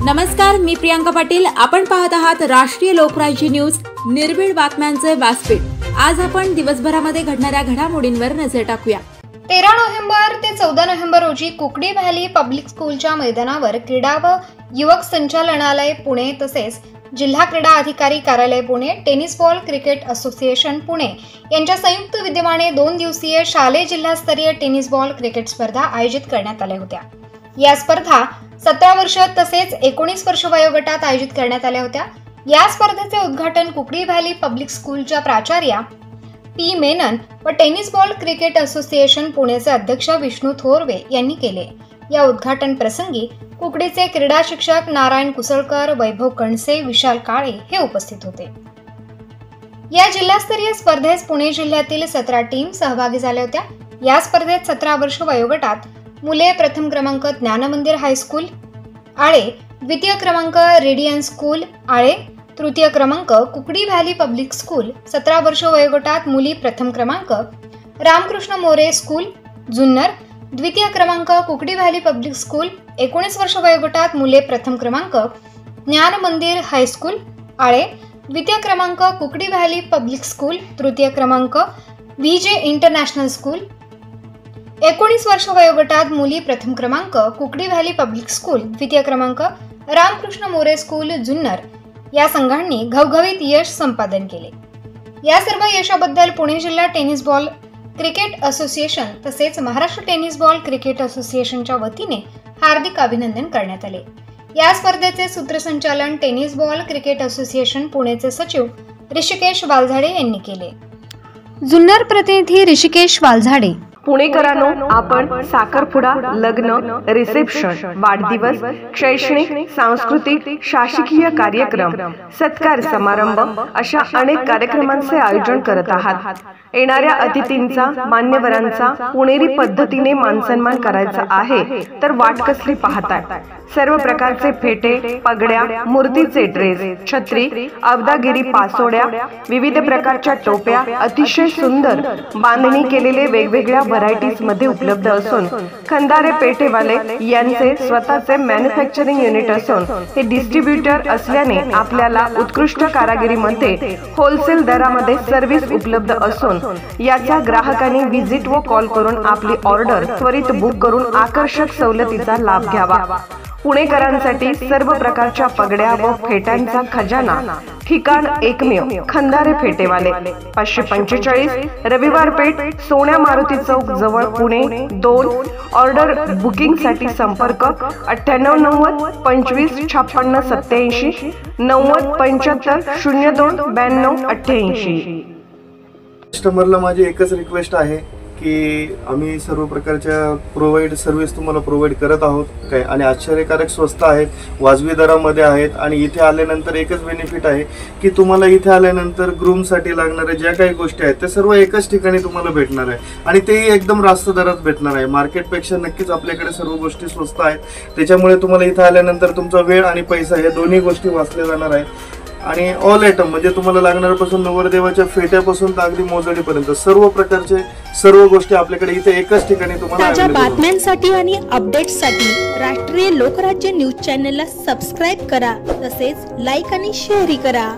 नमस्कार, मी प्रियांका पाटील। आपण पाहत आहात राष्ट्रीय लोकराज्य न्यूज, निर्भीड बातम्यांचे व्यासपीठ। आज आपण दिवसभरामध्ये घडणाऱ्या घडामोडींवर नजर टाकूया। 13 नोव्हेंबर ते 14 नोव्हेंबर रोजी कुकडी व्हॅली पब्लिक स्कूलच्या मैदानावर क्रीडा व युवक संचालनालय पुणे तसेच जिल्हा क्रीडा अधिकारी कार्यालय Pune, tennis ball cricket association Pune यांच्या संयुक्त विद्यमाने 2 दिवसीय शालेय जिल्हास्तरीय टेनिस बॉल क्रिकेट स्पर्धा आयोजित करण्यात आल्या होत्या। या स्पर्धा 17 वर्ष तसेच 19 वर्ष वयोगटात आयोजित करण्यात आल्या होत्या। या स्पर्धेचे उद्घाटन कुकडी व्हॅली पब्लिक स्कूलच्या प्राचार्या पी मेनन व टेनिस बॉल क्रिकेट असोसिएशन पुणेचे अध्यक्ष विष्णू थोरवे यांनी केले। या उद्घाटन प्रसंगी कुकडीचे क्रीडा शिक्षक नारायण कुसळकर, वैभव कणसे, विशाल काळे हे उपस्थित होते। या जिल्हास्तरीय स्पर्धेत पुणे जिल्ह्यातील 17 टीम सहभागी झाल्या होत्या। या स्पर्धेत 17 वर्ष वयोगटात मुले प्रथम क्रमांक ज्ञानमंदिर हायस्कूल आळे, द्वितीय क्रमांक रेडियन स्कूल आळे, तृतीय क्रमांक कुकडी व्हॅली पब्लिक स्कूल, 17 वर्ष वयोगटात मुली प्रथम क्रमांक रामकृष्ण मोरे स्कूल जुन्नर, द्वितीय क्रमांक कुकडी व्हॅली पब्लिक स्कूल, 19 वर्ष वयोगटात मुले प्रथम क्रमांक ज्ञान मंदिर हायस्कूल आळे, द्वितीय क्रमांक कुकडी व्हॅली पब्लिक स्कूल, तृतीय क्रमांक व्हीजे इंटरनॅशनल स्कूल, 19 वर्ष वयोगटात मुली प्रथम क्रमांक कुकडी व्हॅली पब्लिक स्कूल, द्वितीय क्रमांक रामकृष्ण मोरे स्कूल जुन्नर या संघांनी घवघवीत यश संपादन केले। या सर्व यशाबद्दल पुणे जिल्हा टेनिस बॉल क्रिकेट असोसिएशन तसेच महाराष्ट्र टेनिस बॉल क्रिकेट असोसिएशनच्या वतीने हार्दिक अभिनंदन करण्यात आले। या स्पर्धेचे सूत्रसंचालन टेनिस बॉल क्रिकेट असोसिएशन पुणेचे सचिव ऋषिकेश वालझाडे यांनी केले। जुन्नर प्रतिनिधी ऋषिकेश वालझाडे। पुणेकरांनो, आपण साखरपुडा, लग्न, रिसेप्शन, वाढदिवस, शैक्षणिक, सांस्कृतिक, शासकीय कार्यक्रम, सत्कार समारंभ अशा अनेक कार्यक्रमांचे आयोजन करत आहात। येणाऱ्या अतिथींचा, मान्यवरांचा पुणेरी पद्धतीने मानसन्मान करायचा आहे तर वाट कसली पाहताय? सर्व प्रकारचे फेटे, पगड्या, मूर्तीचे ड्रेस, छत्री, अवदागिरी पासोड्या, विविध प्रकारच्या टोप्या अतिशय सुंदर बांधणी केलेले वेगवेगळ्या व्हरायटीज मध्ये उपलब्ध असून खंदारे पेठेवाले यांचे स्वतःचे मॅन्युफॅक्चरिंग युनिट असून हे डिस्ट्रीब्युटर असल्याने आपल्याला उत्कृष्ट कारागिरीमध्ये होलसेल दरामध्ये सर्व्हिस उपलब्ध असून याचा ग्राहकांनी व्हिजिट व कॉल करून आपली ऑर्डर त्वरित बुक करून आकर्षक सवलतीचा लाभ घ्यावा। पुणेकरांसाठी सर्व प्रकारच्या पगड्या व फेट्यांचा खजाना, ठिकाण एकमेव खंदारे फेटेवाले, 545 रविवार पेठ, सोन्या मारुती चौक जवळ पुणे 2। ऑर्डर बुकिंग साठी संपर्क 9890 25 56 87 90 75 02 92 88। कस्टमरला माझी एकच रिक्वेस्ट आहे की आम्ही सर्व प्रकारच्या सर्व्हिस तुम्हाला प्रोव्हाइड करत आहोत काय, आणि आश्चर्यकारक स्वस्त आहेत, वाजवी दरामध्ये आहेत। आणि इथे आल्यानंतर एकच बेनिफिट आहे की तुम्हाला इथे आल्यानंतर ग्रूमसाठी लागणाऱ्या ज्या काही गोष्टी आहेत त्या सर्व एकच ठिकाणी तुम्हाला भेटणार आहे आणि तेही एकदम रास्त दरात भेटणार आहे। मार्केटपेक्षा नक्कीच आपल्याकडे सर्व गोष्टी स्वस्त आहेत, त्याच्यामुळे तुम्हाला इथे आल्यानंतर तुमचा वेळ आणि पैसा हे दोन्ही गोष्टी वाचल्या जाणार आहे। आणि ऑल आयटम म्हणजे तुम्हाला लागणाऱ्यापासून नवरदेवाच्या फेट्यापासून तर अगदी मोजडीपर्यंत सर्व प्रकारचे सर्व गोष्टी आपल्याकडे इथे एकच ठिकाणी तुम्हाला। ताज्या बातम्यांसाठी आणि अपडेट्ससाठी राष्ट्रीय लोकराज्य न्यूज चॅनलला सबस्क्राईब करा, तसेच लाईक आणि शेअर करा।